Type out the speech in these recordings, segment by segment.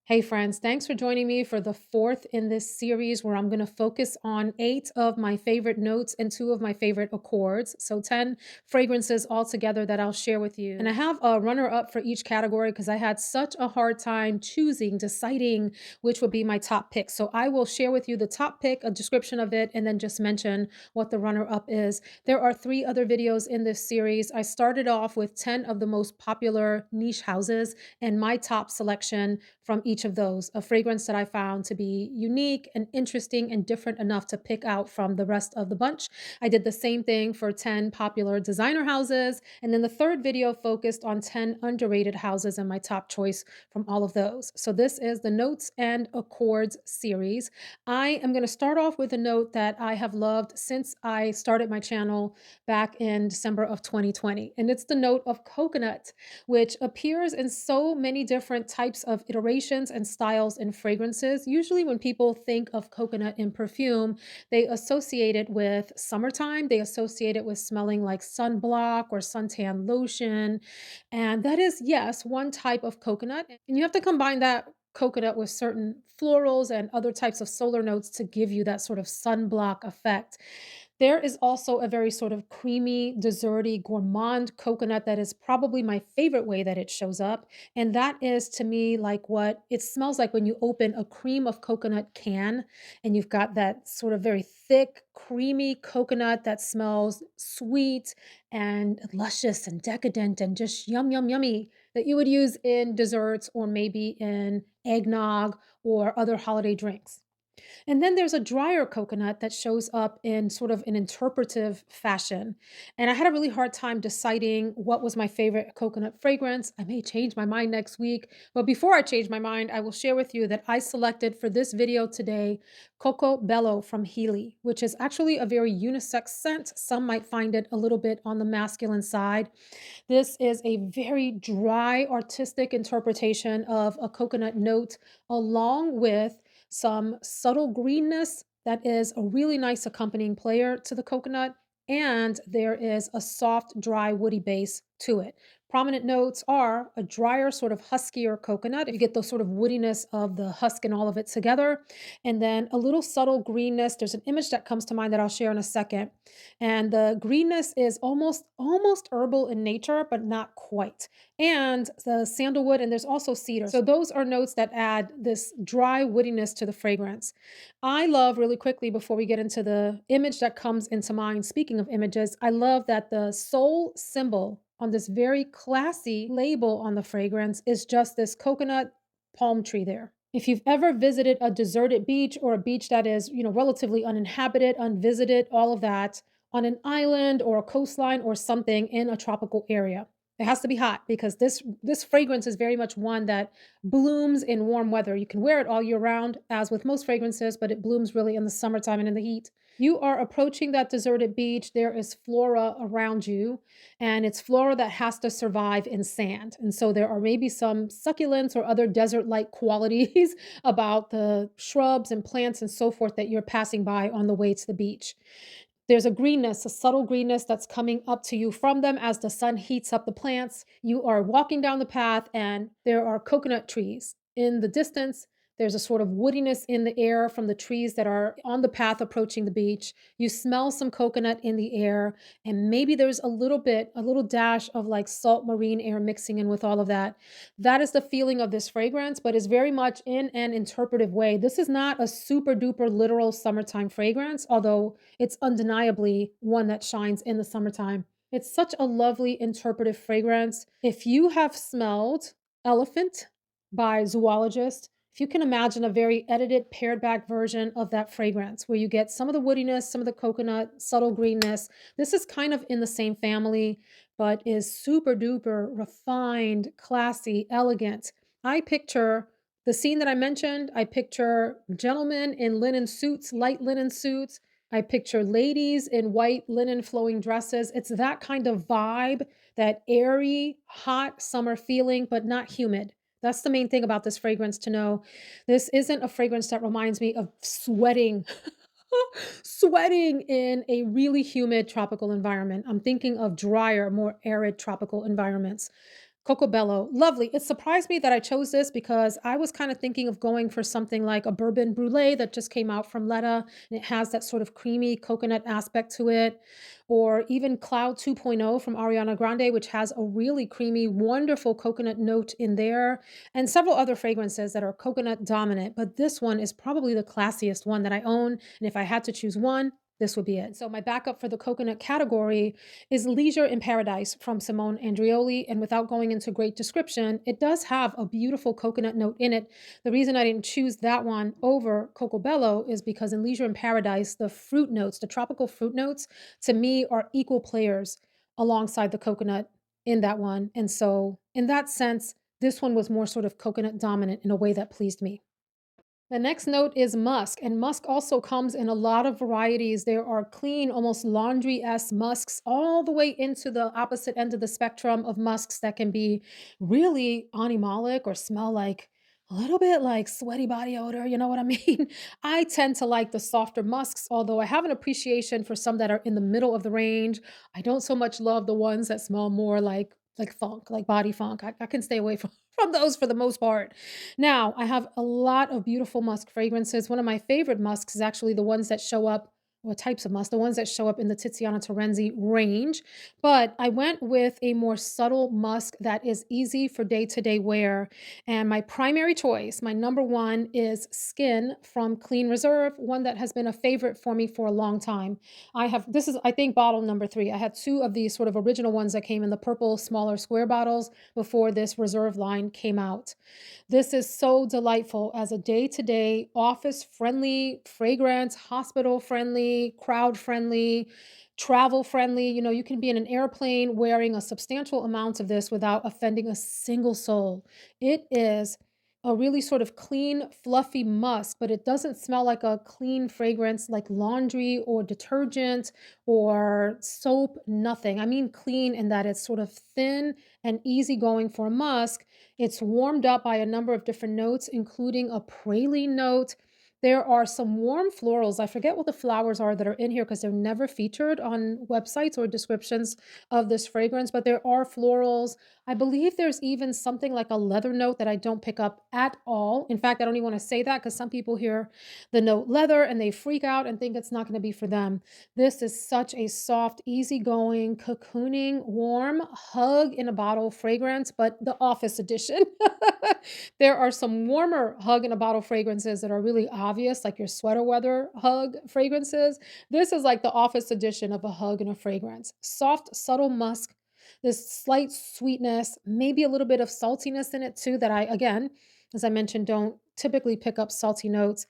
Hey friends, thanks for joining me for the fourth in this series where I'm going to focus on 8 of my favorite notes and 2 of my favorite accords. So 10 fragrances altogether that I'll share with you. And I have a runner up for each category because I had such a hard time deciding which would be my top pick. So I will share with you the top pick, a description of it, and then just mention what the runner up is. There are 3 other videos in this series. I started off with 10 of the most popular niche houses and my top selection from each of those, a fragrance that I found to be unique and interesting and different enough to pick out from the rest of the bunch. I did the same thing for 10 popular designer houses. And then the third video focused on 10 underrated houses and my top choice from all of those. So this is the Notes and Accords series. I am going to start off with a note that I have loved since I started my channel back in December of 2020. And it's the note of coconut, which appears in so many different types of iterations and styles and fragrances. Usually, when people think of coconut in perfume, they associate it with summertime. They associate it with smelling like sunblock or suntan lotion. And that is, yes, one type of coconut. And you have to combine that coconut with certain florals and other types of solar notes to give you that sort of sunblock effect. There is also a very sort of creamy, desserty, gourmand coconut that is probably my favorite way that it shows up. And that is to me like what it smells like when you open a cream of coconut can and you've got that sort of very thick, creamy coconut that smells sweet and luscious and decadent and just yum, yum, yummy that you would use in desserts or maybe in eggnog or other holiday drinks. And then there's a drier coconut that shows up in sort of an interpretive fashion. And I had a really hard time deciding what was my favorite coconut fragrance. I may change my mind next week. But before I change my mind, I will share with you that I selected for this video today COCCOBELLO from Heeley, which is actually a very unisex scent. Some might find it a little bit on the masculine side. This is a very dry, artistic interpretation of a coconut note, along with some subtle greenness that is a really nice accompanying player to the coconut. And there is a soft, dry, woody base to it. Prominent notes are a drier, sort of huskier coconut. You get the sort of woodiness of the husk and all of it together. And then a little subtle greenness. There's an image that comes to mind that I'll share in a second. And the greenness is almost herbal in nature, but not quite. And the sandalwood, and there's also cedar. So those are notes that add this dry woodiness to the fragrance. I love really quickly before we get into the image that comes into mind. Speaking of images, I love that the sole symbol on this very classy label on the fragrance is just this coconut palm tree there. If you've ever visited a deserted beach or a beach that is, relatively uninhabited, unvisited, all of that, on an island or a coastline or something in a tropical area. It has to be hot because this fragrance is very much one that blooms in warm weather. You can wear it all year round, as with most fragrances, but it blooms really in the summertime and in the heat. You are approaching that deserted beach. There is flora around you, and it's flora that has to survive in sand. And so there are maybe some succulents or other desert-like qualities about the shrubs and plants and so forth that you're passing by on the way to the beach. There's a greenness, a subtle greenness that's coming up to you from them as the sun heats up the plants. You are walking down the path, and there are coconut trees. In the distance, there's a sort of woodiness in the air from the trees that are on the path approaching the beach. You smell some coconut in the air, and maybe there's a little dash of like salt marine air mixing in with all of that. That is the feeling of this fragrance, but is very much in an interpretive way. This is not a super duper literal summertime fragrance, although it's undeniably one that shines in the summertime. It's such a lovely interpretive fragrance. If you have smelled Elephant by Zoologist, if you can imagine a very edited, pared back version of that fragrance where you get some of the woodiness, some of the coconut, subtle greenness, this is kind of in the same family, but is super duper refined, classy, elegant. I picture the scene that I mentioned. I picture gentlemen in linen suits, light linen suits. I picture ladies in white linen flowing dresses. It's that kind of vibe, that airy, hot summer feeling, but not humid. That's the main thing about this fragrance to know. This isn't a fragrance that reminds me of sweating, sweating in a really humid tropical environment. I'm thinking of drier, more arid tropical environments. COCCOBELLO, lovely. It surprised me that I chose this because I was kind of thinking of going for something like a bourbon brulee that just came out from Letta, and it has that sort of creamy coconut aspect to it, or even Cloud 2.0 from Ariana Grande, which has a really creamy, wonderful coconut note in there, and several other fragrances that are coconut dominant. But this one is probably the classiest one that I own, and if I had to choose one, this would be it. So my backup for the coconut category is Leisure in Paradise from Simone Andrioli. And without going into great description, it does have a beautiful coconut note in it. The reason I didn't choose that one over COCCOBELLO is because in Leisure in Paradise, the fruit notes, the tropical fruit notes, to me are equal players alongside the coconut in that one. And so, in that sense, this one was more sort of coconut dominant in a way that pleased me. The next note is musk, and musk also comes in a lot of varieties. There are clean, almost laundry-esque musks, all the way into the opposite end of the spectrum of musks that can be really animalic or smell like a little bit like sweaty body odor. You know what I mean? I tend to like the softer musks, although I have an appreciation for some that are in the middle of the range. I don't so much love the ones that smell more like funk, like body funk. I can stay away from, from those for the most part. Now, I have a lot of beautiful musk fragrances. One of my favorite musks is actually the ones that show up, what types of musk, the ones that show up in the Tiziana Terenzi range. But I went with a more subtle musk that is easy for day to day wear. And my primary choice, my number one, is Skin from Clean Reserve, one that has been a favorite for me for a long time. This is, I think, bottle number three. I had two of these sort of original ones that came in the purple, smaller square bottles before this Reserve line came out. This is so delightful as a day to day, office friendly fragrance, hospital friendly, crowd friendly, travel friendly. You know, you can be in an airplane wearing a substantial amount of this without offending a single soul. It is a really sort of clean, fluffy musk, but it doesn't smell like a clean fragrance like laundry or detergent or soap, nothing. I mean, clean in that it's sort of thin and easygoing for a musk. It's warmed up by a number of different notes, including a praline note. There are some warm florals. I forget what the flowers are that are in here because they're never featured on websites or descriptions of this fragrance, but there are florals. I believe there's even something like a leather note that I don't pick up at all. In fact, I don't even want to say that because some people hear the note leather and they freak out and think it's not going to be for them. This is such a soft, easygoing, cocooning, warm hug in a bottle fragrance, but the office edition. There are some warmer hug in a bottle fragrances that are really obvious, like your sweater weather hug fragrances. This is like the office edition of a hug and a fragrance. Soft, subtle musk, this slight sweetness, maybe a little bit of saltiness in it too, that I, again, as I mentioned, don't typically pick up salty notes.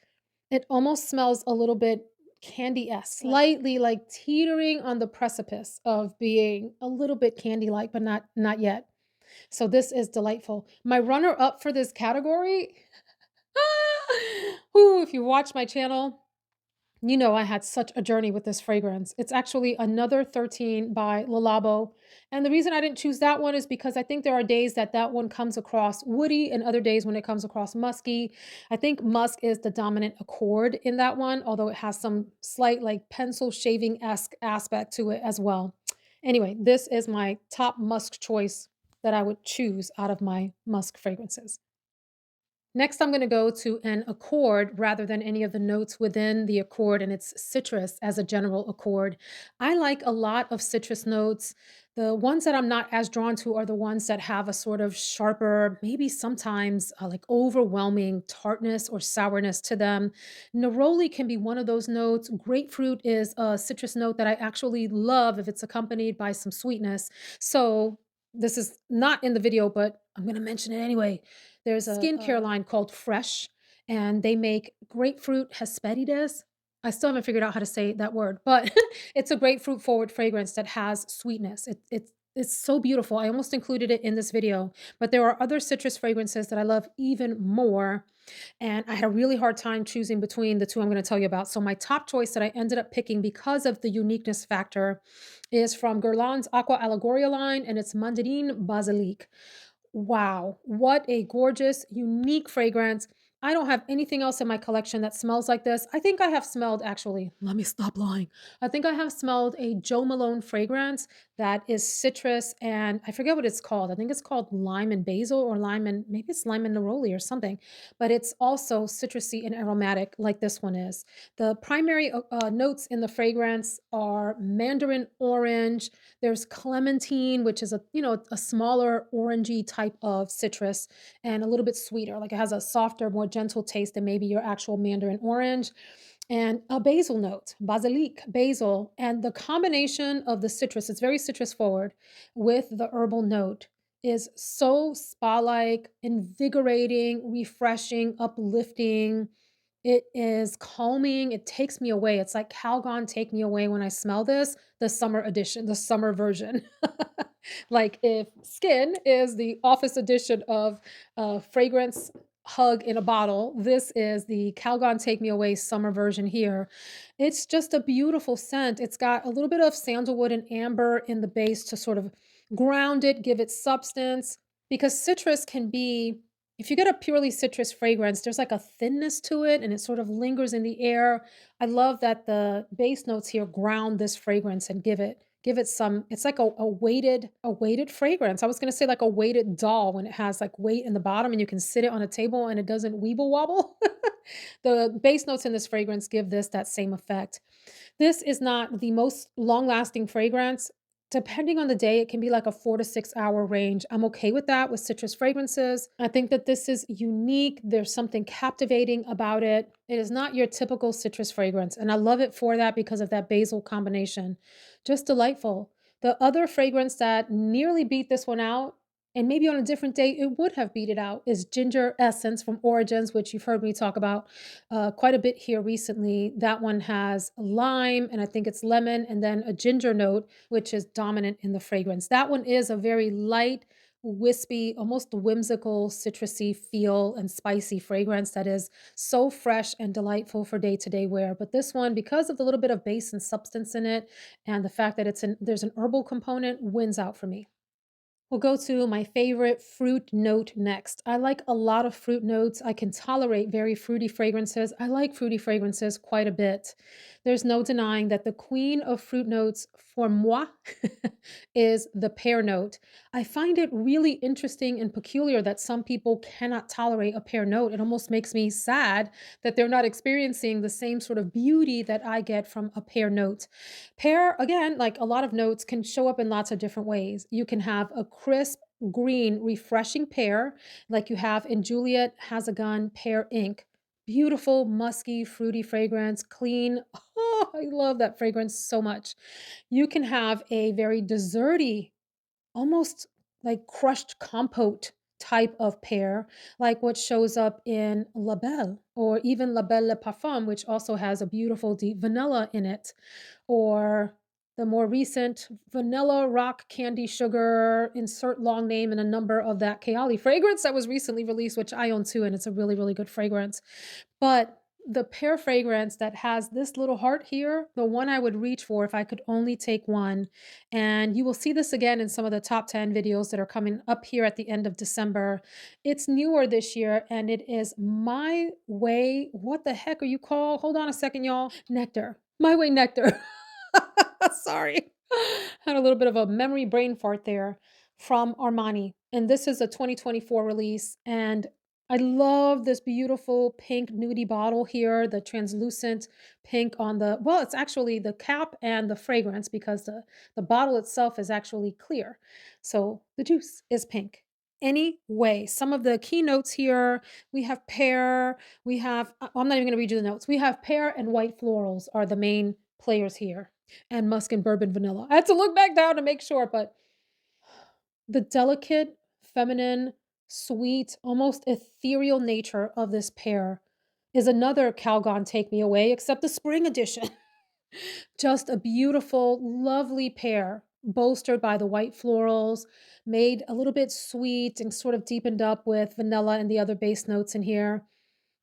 It almost smells a little bit candy-esque, slightly like teetering on the precipice of being a little bit candy-like, but not yet. So this is delightful. My runner-up for this category, ooh, if you watch my channel, you know I had such a journey with this fragrance. It's actually another 13 by Le Labo, and the reason I didn't choose that one is because I think there are days that that one comes across woody and other days when it comes across musky. I think musk is the dominant accord in that one, although it has some slight, like, pencil shaving-esque aspect to it as well. Anyway, this is my top musk choice that I would choose out of my musk fragrances. Next, I'm going to go to an accord rather than any of the notes within the accord, and it's citrus as a general accord. I like a lot of citrus notes. The ones that I'm not as drawn to are the ones that have a sort of sharper, maybe sometimes like overwhelming tartness or sourness to them. Neroli can be one of those notes. Grapefruit is a citrus note that I actually love if it's accompanied by some sweetness. So, this is not in the video, but I'm going to mention it anyway. There's a skincare line called Fresh, and they make grapefruit Hesperides. I still haven't figured out how to say that word, but it's a grapefruit forward fragrance that has sweetness. It's so beautiful. I almost included it in this video, but there are other citrus fragrances that I love even more. And I had a really hard time choosing between the two I'm going to tell you about. So my top choice that I ended up picking because of the uniqueness factor is from Guerlain's Aqua Allegoria line, and it's Mandarine Basilic. Wow, what a gorgeous, unique fragrance. I don't have anything else in my collection that smells like this. I think I have smelled actually, let me stop lying. I think I have smelled a Jo Malone fragrance that is citrus and I forget what it's called. I think it's called lime and basil or lime and maybe it's lime and neroli or something, but it's also citrusy and aromatic like this one is. The primary notes in the fragrance are mandarin orange. There's clementine, which is a smaller orangey type of citrus and a little bit sweeter. Like it has a softer, more gentle taste than maybe your actual mandarin orange. And a basil note, basilic, basil, and the combination of the citrus, it's very citrus forward, with the herbal note is so spa-like, invigorating, refreshing, uplifting. It is calming, it takes me away. It's like Calgon Take Me Away when I smell this, the summer edition, the summer version. Like if Skin is the office edition of fragrance hug in a bottle, this is the Calgon Take Me Away summer version here. It's just a beautiful scent. It's got a little bit of sandalwood and amber in the base to sort of ground it, give it substance, because citrus can be if you get a purely citrus fragrance, there's like a thinness to it and it sort of lingers in the air. I love that the base notes here ground this fragrance and give it some it's like a weighted fragrance. I was gonna say like a weighted doll when it has like weight in the bottom and you can sit it on a table and it doesn't weeble wobble. The base notes in this fragrance give this that same effect. This is not the most long-lasting fragrance. Depending on the day, it can be like a 4 to 6 hour range. I'm okay with that with citrus fragrances. I think that this is unique. There's something captivating about it. It is not your typical citrus fragrance, and I love it for that because of that basil combination. Just delightful. The other fragrance that nearly beat this one out, and maybe on a different day it would have beat it out, is Ginger Essence from Origins, which you've heard me talk about quite a bit here recently. That one has lime and I think it's lemon and then a ginger note, which is dominant in the fragrance. That one is a very light, wispy, almost whimsical, citrusy feel and spicy fragrance that is so fresh and delightful for day to day wear. But this one, because of the little bit of base and substance in it and the fact that there's an herbal component, wins out for me. We'll go to my favorite fruit note next. I like a lot of fruit notes. I can tolerate very fruity fragrances. I like fruity fragrances quite a bit. There's no denying that the queen of fruit notes for moi is the pear note. I find it really interesting and peculiar that some people cannot tolerate a pear note. It almost makes me sad that they're not experiencing the same sort of beauty that I get from a pear note. Pear, again, like a lot of notes, can show up in lots of different ways. You can have a crisp, green, refreshing pear, like you have in Juliet Has a Gun Pear Ink. Beautiful, musky, fruity fragrance, clean. Oh, I love that fragrance so much. You can have a very desserty, almost like crushed compote type of pear, like what shows up in La Belle or even La Belle Le Parfum, which also has a beautiful deep vanilla in it, or the more recent vanilla rock candy sugar, insert long name and a number of that Kayali fragrance that was recently released, which I own too, and it's a really, really good fragrance. But the pear fragrance that has this little heart here, the one I would reach for if I could only take one. And you will see this again in some of the top 10 videos that are coming up here at the end of December. It's newer this year and it is My Way. What the heck are you called? Hold on a second, y'all. Nectar. My Way Nectar. Sorry. Had a little bit of a memory brain fart there from Armani. And this is a 2024 release. And I love this beautiful pink nudie bottle here, the translucent pink on the, well, it's actually the cap and the fragrance because the bottle itself is actually clear. So the juice is pink. Anyway, some of the keynotes here, we have pear, we have, I'm not even going to read you the notes. We have pear and white florals are the main players here, and musk and bourbon vanilla. I had to look back down to make sure, but the delicate, feminine, sweet, almost ethereal nature of this pear is another Calgon Take Me Away, except the spring edition. Just a beautiful, lovely pear, bolstered by the white florals, made a little bit sweet and sort of deepened up with vanilla and the other base notes in here.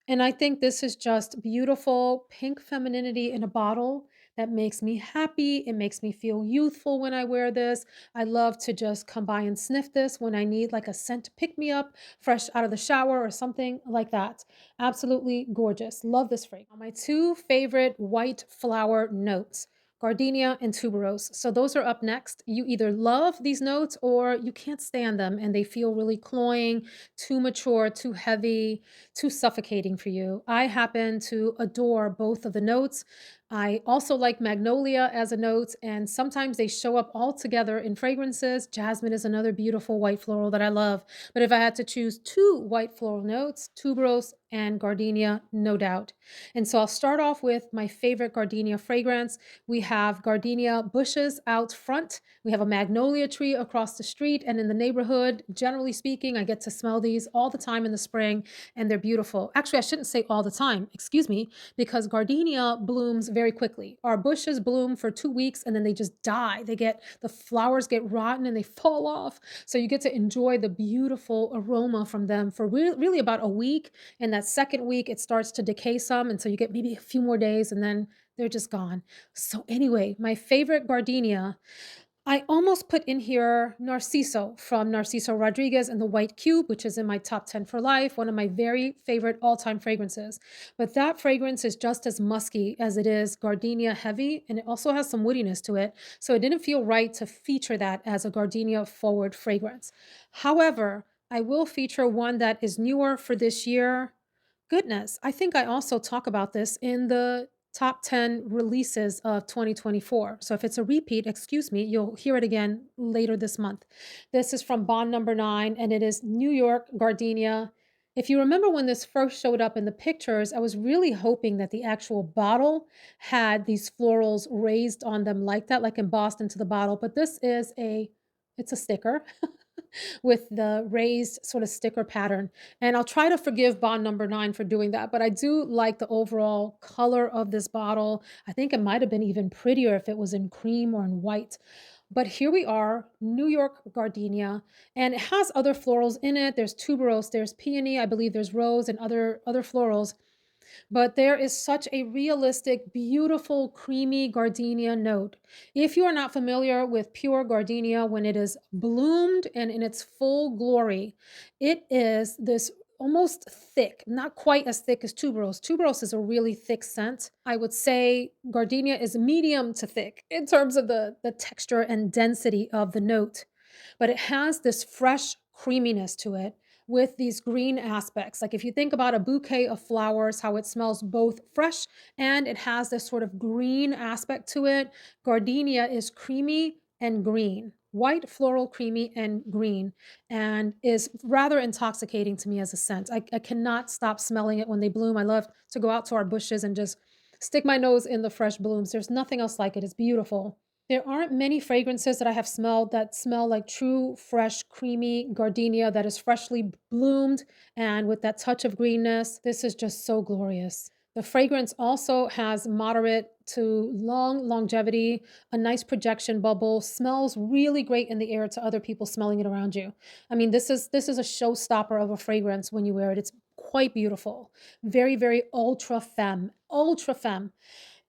And I think this is just beautiful pink femininity in a bottle that makes me happy. It makes me feel youthful when I wear this. I love to just come by and sniff this when I need like a scent to pick me up fresh out of the shower or something like that. Absolutely gorgeous. Love this fragrance. My two favorite white flower notes. Gardenia and tuberose. So those are up next. You either love these notes or you can't stand them and they feel really cloying, too mature, too heavy, too suffocating for you. I happen to adore both of the notes. I also like magnolia as a note, and sometimes they show up all together in fragrances. Jasmine is another beautiful white floral that I love. But if I had to choose two white floral notes, tuberose and gardenia, no doubt. And so I'll start off with my favorite gardenia fragrance. We have gardenia bushes out front. We have a magnolia tree across the street and in the neighborhood. Generally speaking, I get to smell these all the time in the spring and they're beautiful. Actually, I shouldn't say all the time, excuse me, because gardenia blooms very quickly. Our bushes bloom for 2 weeks and then they just die. The flowers get rotten and they fall off. So you get to enjoy the beautiful aroma from them for really about a week. And that second week, it starts to decay some. And so you get maybe a few more days and then they're just gone. So anyway, my favorite gardenia, I almost put in here Narciso from Narciso Rodriguez and the White Cube, which is in my top 10 for life, one of my very favorite all-time fragrances. But that fragrance is just as musky as it is gardenia heavy, and it also has some woodiness to it. So it didn't feel right to feature that as a gardenia forward fragrance. However, I will feature one that is newer for this year. Goodness, I think I also talk about this in the top 10 releases of 2024. So if it's a repeat, excuse me, you'll hear it again later this month. This is from Bond number 9 and it is New York Gardenia. If you remember when this first showed up in the pictures, I was really hoping that the actual bottle had these florals raised on them like that, like embossed into the bottle, but it's a sticker with the raised sort of sticker pattern. And I'll try to forgive Bond number 9 for doing that, but I do like the overall color of this bottle. I think it might have been even prettier if it was in cream or in white. But here we are, New York Gardenia, and it has other florals in it. There's tuberose, there's peony, I believe there's rose and other florals. But there is such a realistic, beautiful, creamy gardenia note. If you are not familiar with pure gardenia when it is bloomed and in its full glory, it is this almost thick, not quite as thick as tuberose. Tuberose is a really thick scent. I would say gardenia is medium to thick in terms of the texture and density of the note, but it has this fresh creaminess to it with these green aspects. Like if you think about a bouquet of flowers, how it smells both fresh and it has this sort of green aspect to it. Gardenia is creamy and green, white, floral, creamy, and green, and is rather intoxicating to me as a scent. I cannot stop smelling it when they bloom. I love to go out to our bushes and just stick my nose in the fresh blooms. There's nothing else like it. It's beautiful. There aren't many fragrances that I have smelled that smell like true, fresh, creamy gardenia that is freshly bloomed and with that touch of greenness. This is just so glorious. The fragrance also has moderate to long longevity, a nice projection bubble, smells really great in the air to other people smelling it around you. I mean, this is a showstopper of a fragrance when you wear it. It's quite beautiful. Very, very ultra femme, ultra femme.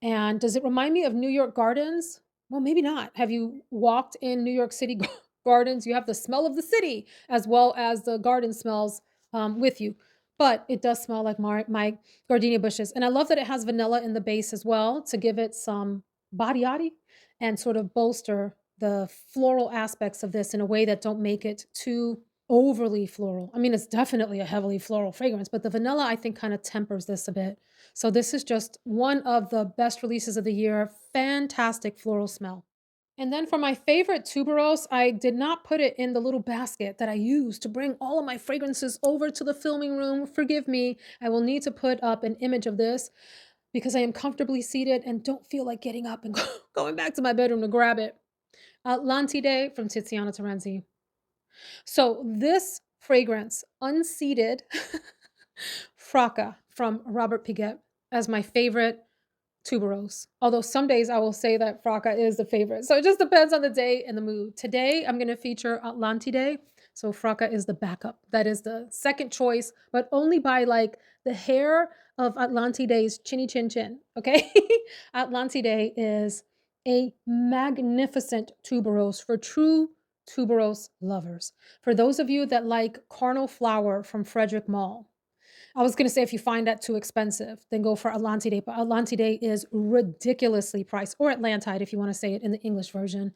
And does it remind me of New York gardens? Well, maybe not. Have you walked in New York City gardens? You have the smell of the city as well as the garden smells with you. But it does smell like my gardenia bushes. And I love that it has vanilla in the base as well to give it some body and sort of bolster the floral aspects of this in a way that don't make it too overly floral. I mean, it's definitely a heavily floral fragrance, but the vanilla I think kind of tempers this a bit. So this is just one of the best releases of the year. Fantastic floral smell. And then for my favorite tuberose, I did not put it in the little basket that I used to bring all of my fragrances over to the filming room. Forgive me. I will need to put up an image of this because I am comfortably seated and don't feel like getting up and going back to my bedroom to grab it. Atlantide from Tiziana Terenzi. So this fragrance unseated Fraca from Robert Piguet as my favorite tuberose. Although some days I will say that Fraca is the favorite. So it just depends on the day and the mood. Today I'm going to feature Atlantide So Fracas is the backup. That is the second choice, but only by like the hair of Atlantide's chinny chin chin. Okay. Atlantide is a magnificent tuberose for true tuberose lovers. For those of you that like Carnal Flower from Frederick Mall, I was gonna say if you find that too expensive, then go for Atlantide, but Atlantide is ridiculously priced, or Atlantide if you wanna say it in the English version.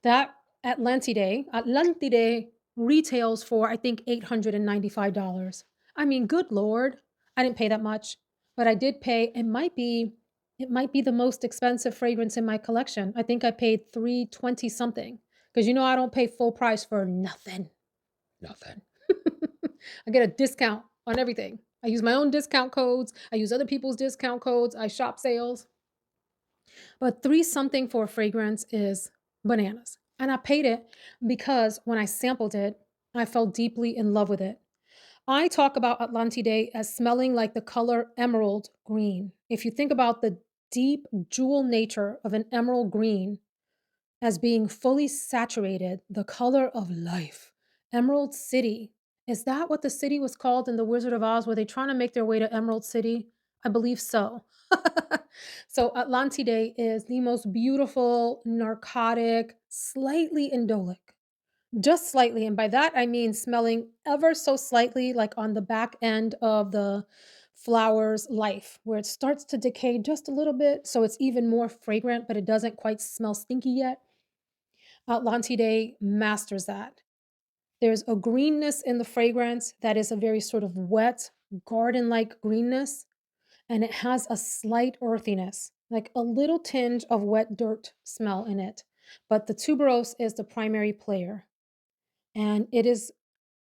That Atlantide retails for, I think, $895. I mean, good lord. I didn't pay that much, but I did pay it might be the most expensive fragrance in my collection. I think I paid 320 something, because you know I don't pay full price for nothing. Nothing. I get a discount on everything. I use my own discount codes. I use other people's discount codes. I shop sales. But three something for a fragrance is bananas. And I paid it because when I sampled it, I fell deeply in love with it. I talk about Atlantide as smelling like the color emerald green. If you think about the deep jewel nature of an emerald green, as being fully saturated, the color of life. Emerald City. Is that what the city was called in The Wizard of Oz? Were they trying to make their way to Emerald City? I believe so. So Atlantide is the most beautiful, narcotic, slightly indolic. Just slightly, and by that I mean smelling ever so slightly like on the back end of the flower's life, where it starts to decay just a little bit, so it's even more fragrant, but it doesn't quite smell stinky yet. Atlantide masters that. There's a greenness in the fragrance that is a very sort of wet, garden like greenness, and it has a slight earthiness, like a little tinge of wet dirt smell in it. But the tuberose is the primary player, and it is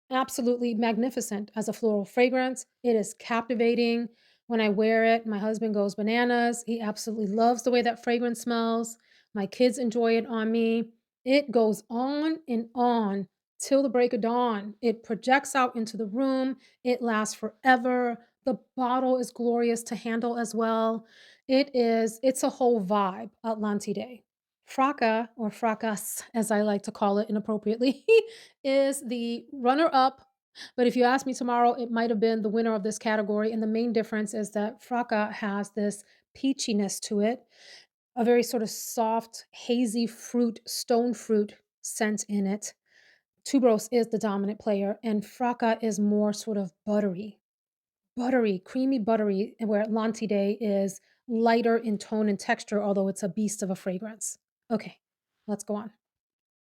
absolutely magnificent as a floral fragrance. It is captivating. When I wear it, my husband goes bananas. He absolutely loves the way that fragrance smells. My kids enjoy it on me. It goes on and on till the break of dawn. It projects out into the room. It lasts forever. The bottle is glorious to handle as well. It's a whole vibe, Atlantide. Fraca, or fracas, as I like to call it inappropriately, is the runner up. But if you ask me tomorrow, it might have been the winner of this category. And the main difference is that Fraca has this peachiness to it, a very sort of soft, hazy fruit, stone fruit scent in it. Tuberose is the dominant player, and Fraca is more sort of buttery, creamy buttery, and where Lantide is lighter in tone and texture, although it's a beast of a fragrance. Okay, let's go on.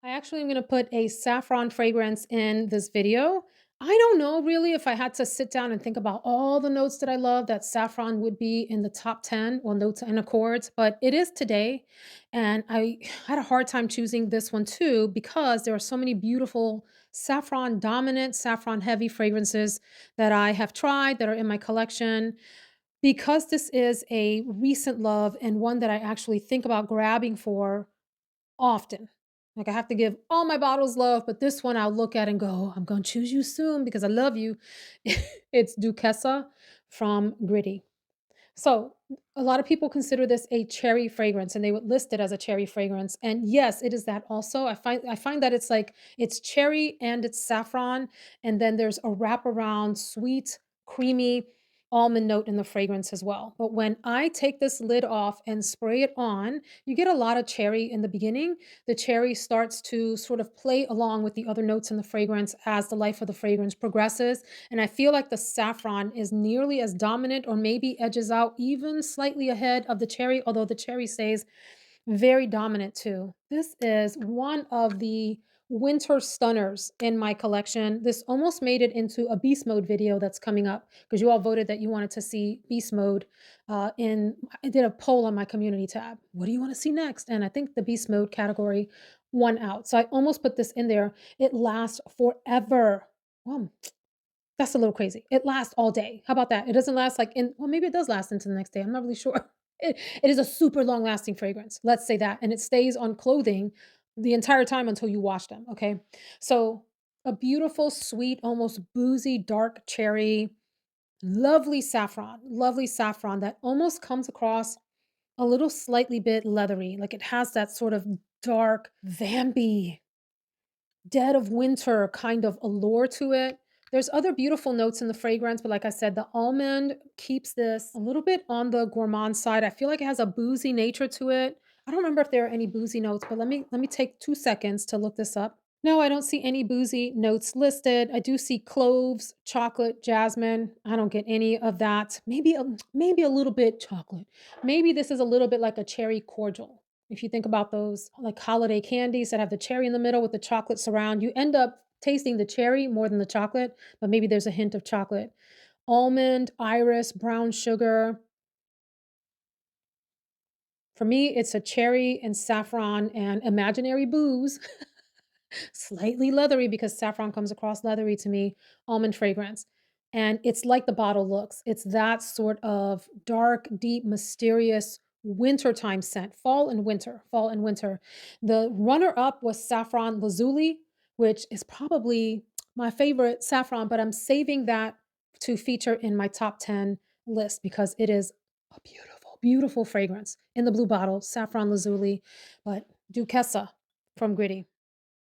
I actually am gonna put a saffron fragrance in this video. I don't know really if I had to sit down and think about all the notes that I love, that saffron would be in the top 10, well, notes and accords, but it is today. And I had a hard time choosing this one too because there are so many beautiful saffron dominant, saffron heavy fragrances that I have tried that are in my collection. Because this is a recent love and one that I actually think about grabbing for often. Like, I have to give all my bottles love, but this one I'll look at and go, "I'm gonna choose you soon because I love you." It's Duchessa from Gritti. So, a lot of people consider this a cherry fragrance, and they would list it as a cherry fragrance, and yes, it is that also. I find that it's like it's cherry and it's saffron, and then there's a wraparound sweet, creamy almond note in the fragrance as well. But when I take this lid off and spray it on, you get a lot of cherry in the beginning. The cherry starts to sort of play along with the other notes in the fragrance as the life of the fragrance progresses, and I feel like the saffron is nearly as dominant or maybe edges out even slightly ahead of the cherry, although the cherry stays very dominant too. This is one of the winter stunners in my collection. This almost made it into a beast mode video that's coming up because you all voted that you wanted to see beast mode. I did a poll on my community tab. What do you want to see next? And I think the beast mode category won out. So I almost put this in there. It lasts forever. Well, that's a little crazy. It lasts all day. How about that? It doesn't last like in well, maybe it does last into the next day. I'm not really sure. It is a super long lasting fragrance. Let's say that. And it stays on clothing the entire time until you wash them. Okay. So a beautiful, sweet, almost boozy, dark cherry, lovely saffron that almost comes across a little slightly bit leathery. Like it has that sort of dark, vampy dead of winter kind of allure to it. There's other beautiful notes in the fragrance, but like I said, the almond keeps this a little bit on the gourmand side. I feel like it has a boozy nature to it. I don't remember if there are any boozy notes, but let me take 2 seconds to look this up. No, I don't see any boozy notes listed. I do see cloves, chocolate, jasmine. I don't get any of that. Maybe a little bit chocolate. Maybe this is a little bit like a cherry cordial. If you think about those like holiday candies that have the cherry in the middle with the chocolate surround, you end up tasting the cherry more than the chocolate, but maybe there's a hint of chocolate. Almond, iris, brown sugar. For me, it's a cherry and saffron and imaginary booze. Slightly leathery because saffron comes across leathery to me, almond fragrance. And it's like the bottle looks. It's that sort of dark, deep, mysterious wintertime scent, fall and winter, fall and winter. The runner up was saffron lazuli, which is probably my favorite saffron, but I'm saving that to feature in my top 10 list because it is a beautiful, beautiful fragrance in the blue bottle, saffron lazuli, but Duchessa from Gritti.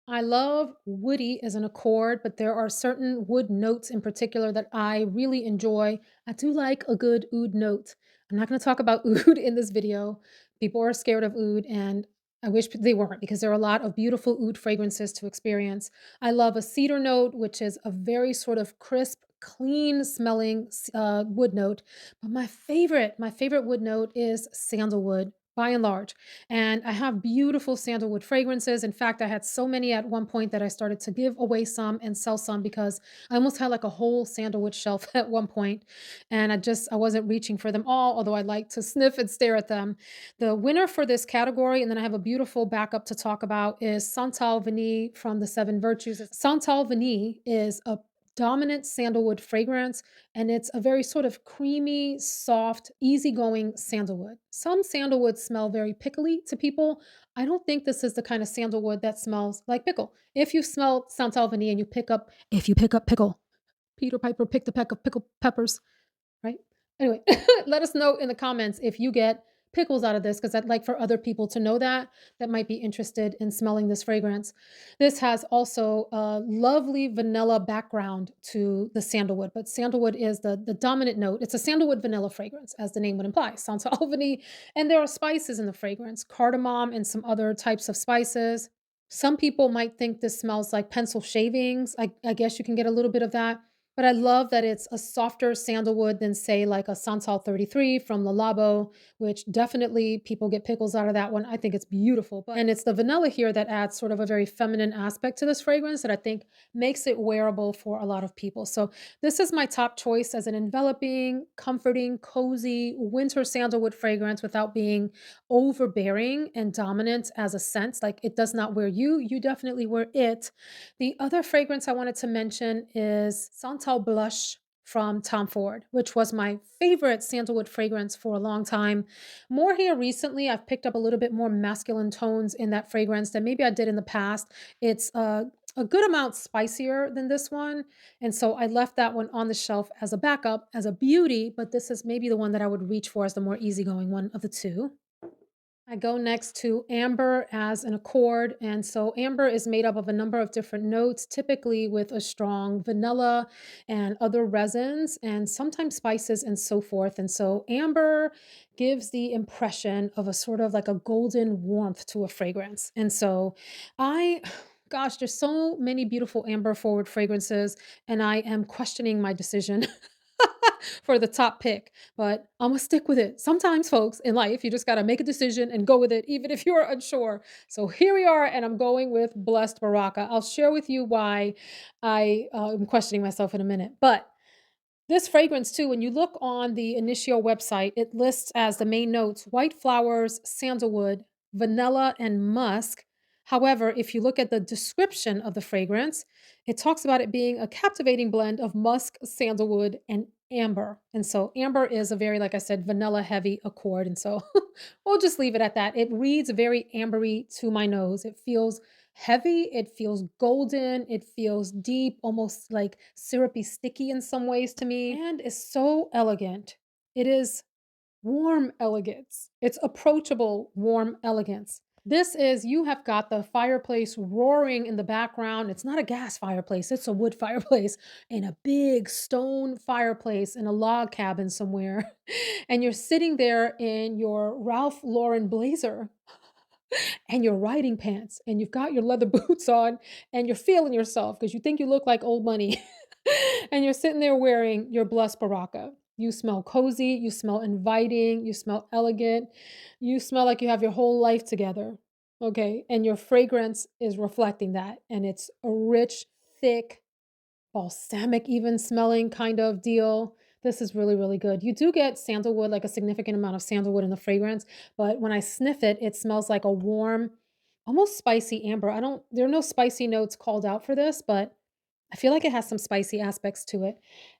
I love woody as an accord, but there are certain wood notes in particular that I really enjoy. I do like a good oud note. I'm not going to talk about oud in this video. People are scared of oud, and I wish they weren't because there are a lot of beautiful oud fragrances to experience. I love a cedar note, which is a very sort of crisp, clean smelling wood note. But my favorite wood note is sandalwood by and large. And I have beautiful sandalwood fragrances. In fact, I had so many at one point that I started to give away some and sell some because I almost had like a whole sandalwood shelf at one point, and I wasn't reaching for them all, although I like to sniff and stare at them. The winner for this category, and then I have a beautiful backup to talk about, is Santal Vanille from the Seven Virtues. Santal Vanille is a dominant sandalwood fragrance, and it's a very sort of creamy, soft, easygoing sandalwood. Some sandalwood smell very pickly to people. I don't think this is the kind of sandalwood that smells like pickle. If you smell Santal Vanille and if you pick up pickle, Peter Piper picked a peck of pickled peppers, right? Anyway, let us know in the comments if you get pickles out of this because I'd like for other people to know that might be interested in smelling this fragrance. This has also a lovely vanilla background to the sandalwood, but sandalwood is the dominant note. It's a sandalwood vanilla fragrance, as the name would imply, Santal Vanille. And there are spices in the fragrance, cardamom and some other types of spices. Some people might think this smells like pencil shavings. I guess you can get a little bit of that. But I love that it's a softer sandalwood than, say, like a Santal 33 from Le Labo, which definitely people get pickles out of that one. I think it's beautiful. And it's the vanilla here that adds sort of a very feminine aspect to this fragrance that I think makes it wearable for a lot of people. So this is my top choice as an enveloping, comforting, cozy winter sandalwood fragrance without being overbearing and dominant as a scent. Like it does not wear you, you definitely wear it. The other fragrance I wanted to mention is Santal Blush from Tom Ford, which was my favorite sandalwood fragrance for a long time. More here recently, I've picked up a little bit more masculine tones in that fragrance than maybe I did in the past. It's a good amount spicier than this one. And so I left that one on the shelf as a backup, as a beauty, but this is maybe the one that I would reach for as the more easygoing one of the two. I go next to amber as an accord. And so amber is made up of a number of different notes, typically with a strong vanilla and other resins and sometimes spices and so forth. And so amber gives the impression of a sort of like a golden warmth to a fragrance. And so I gosh, there's so many beautiful amber forward fragrances, and I am questioning my decision for the top pick, but I'm gonna stick with it. Sometimes, folks, in life, you just gotta make a decision and go with it, even if you're unsure. So here we are, and I'm going with Blessed Baraka. I'll share with you why I am questioning myself in a minute. But this fragrance, too, when you look on the Initio website, it lists as the main notes white flowers, sandalwood, vanilla, and musk. However, if you look at the description of the fragrance, it talks about it being a captivating blend of musk, sandalwood, and amber. And so, amber is a very, like I said, vanilla heavy accord. And so, we'll just leave it at that. It reads very ambery to my nose. It feels heavy, it feels golden, it feels deep, almost like syrupy sticky in some ways to me, and is so elegant. It is warm elegance. It's approachable, warm elegance. This is you have got the fireplace roaring in the background. It's not a gas fireplace, it's a wood fireplace and a big stone fireplace in a log cabin somewhere. And you're sitting there in your Ralph Lauren blazer and your riding pants and you've got your leather boots on and you're feeling yourself because you think you look like old money. And you're sitting there wearing your blessed Baraka. You smell cozy, you smell inviting, you smell elegant, you smell like you have your whole life together. Okay. And your fragrance is reflecting that. And it's a rich, thick, balsamic even smelling kind of deal. This is really, really good. You do get sandalwood, like a significant amount of sandalwood in the fragrance, but when I sniff it, it smells like a warm, almost spicy amber. I don't There are no spicy notes called out for this, but I feel like it has some spicy aspects to it.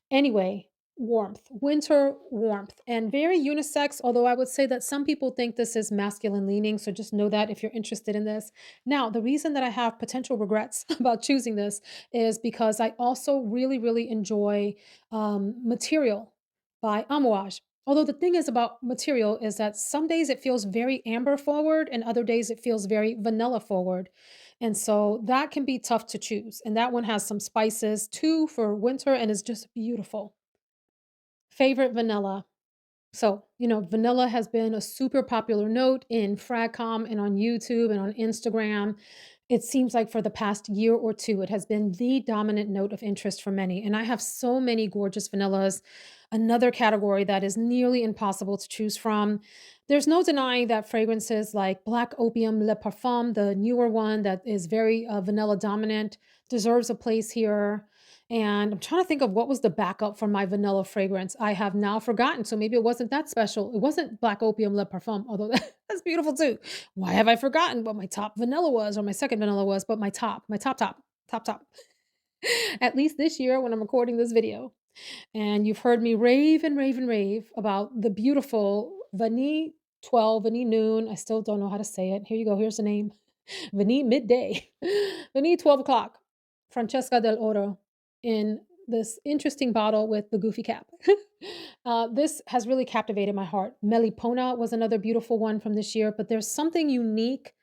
Anyway, warmth, winter warmth, and very unisex, although I would say that some people think this is masculine leaning. So just know that if you're interested in this. Now, the reason that I have potential regrets about choosing this is because I also really, really enjoy Material by Amouage. Although the thing is about Material is that some days it feels very amber forward and other days it feels very vanilla forward. And so that can be tough to choose. And that one has some spices too for winter and is just beautiful. Favorite vanilla. So, vanilla has been a super popular note in Fragcom and on YouTube and on Instagram. It seems like for the past year or two, it has been the dominant note of interest for many. And I have so many gorgeous vanillas. Another category that is nearly impossible to choose from. There's no denying that fragrances like Black Opium Le Parfum, the newer one that is very vanilla dominant, deserves a place here. And I'm trying to think of what was the backup for my vanilla fragrance. I have now forgotten, so maybe it wasn't that special. It wasn't Black Opium Le Parfum, although that's beautiful too. Why have I forgotten what my top vanilla was or my second vanilla was, but my top. At least this year when I'm recording this video. And you've heard me rave and rave and rave about the beautiful Vanille 12, Vanille Noon. I still don't know how to say it. Here you go. Here's the name. Vanille Midday. Vanille 12 o'clock. Francesca dell'Oro in this interesting bottle with the goofy cap. This has really captivated my heart. Melipona was another beautiful one from this year, but there's something unique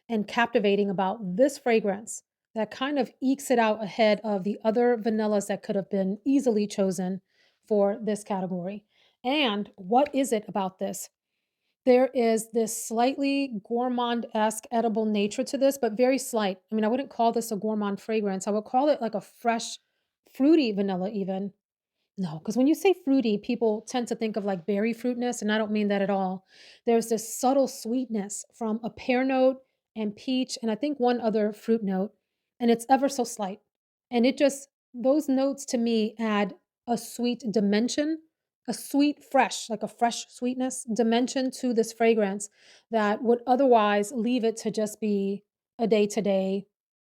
and captivating about this fragrance that kind of ekes it out ahead of the other vanillas that could have been easily chosen for this category. And what is it about this? There is this slightly gourmand-esque edible nature to this, but very slight. I mean, I wouldn't call this a gourmand fragrance. I would call it like a fresh, fruity vanilla even. No, because when you say fruity, people tend to think of like berry fruitness, and I don't mean that at all. There's this subtle sweetness from a pear note and peach, and I think one other fruit note, and it's ever so slight. And it just, those notes to me add a sweet dimension, a sweet, fresh, like a fresh sweetness dimension to this fragrance that would otherwise leave it to just be a day to day,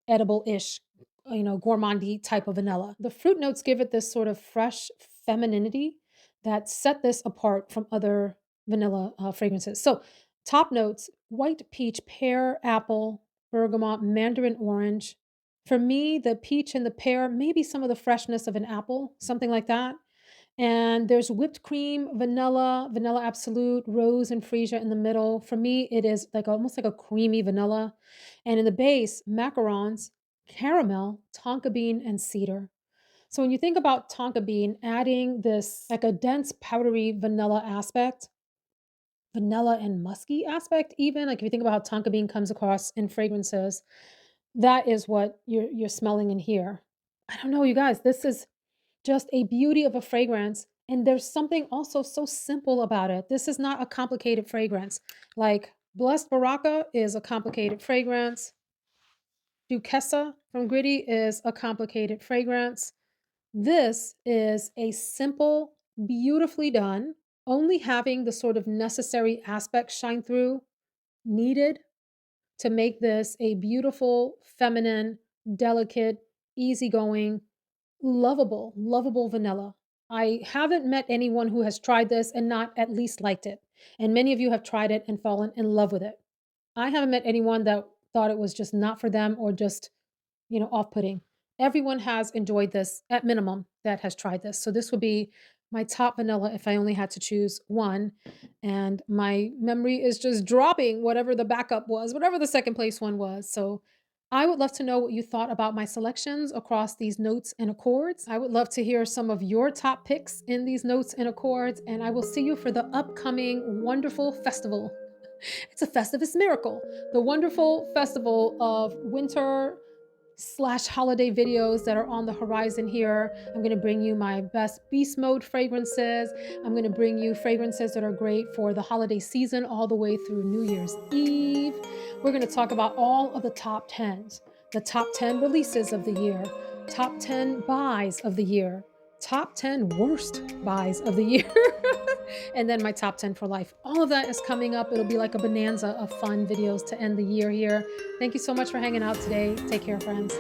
edible ish gourmandy type of vanilla. The fruit notes give it this sort of fresh femininity that set this apart from other vanilla fragrances. So, top notes: white peach, pear, apple, bergamot, mandarin orange. For me, the peach and the pear, maybe some of the freshness of an apple, something like that. And there's whipped cream, vanilla, vanilla absolute, rose and freesia in the middle. For me, it is like almost like a creamy vanilla. And in the base, macarons, caramel, tonka bean, and cedar. So when you think about tonka bean, adding this like a dense powdery vanilla aspect, vanilla and musky aspect, even like if you think about how tonka bean comes across in fragrances, that is what you're smelling in here. I don't know, you guys. This is just a beauty of a fragrance, and there's something also so simple about it. This is not a complicated fragrance. Like Blessed Baraka is a complicated fragrance. Duchessa from Gritti is a complicated fragrance. This is a simple, beautifully done, only having the sort of necessary aspects shine through needed to make this a beautiful, feminine, delicate, easygoing, lovable vanilla. I haven't met anyone who has tried this and not at least liked it. And many of you have tried it and fallen in love with it. I haven't met anyone that thought it was just not for them or just, off putting. Everyone has enjoyed this at minimum that has tried this. So this would be my top vanilla if I only had to choose one. And my memory is just dropping whatever the backup was, whatever the second place one was. So I would love to know what you thought about my selections across these notes and accords. I would love to hear some of your top picks in these notes and accords. And I will see you for the upcoming wonderful festival. It's a Festivus miracle, the wonderful festival of winter slash holiday videos that are on the horizon here. I'm going to bring you my best beast mode fragrances. I'm going to bring you fragrances that are great for the holiday season all the way through New Year's Eve. We're going to talk about all of the top 10s, the top 10 releases of the year, top 10 buys of the year, top 10 worst buys of the year, and then my top 10 for life. All of that is coming up. It'll be like a bonanza of fun videos to end the year here. Thank you so much for hanging out today. Take care, friends.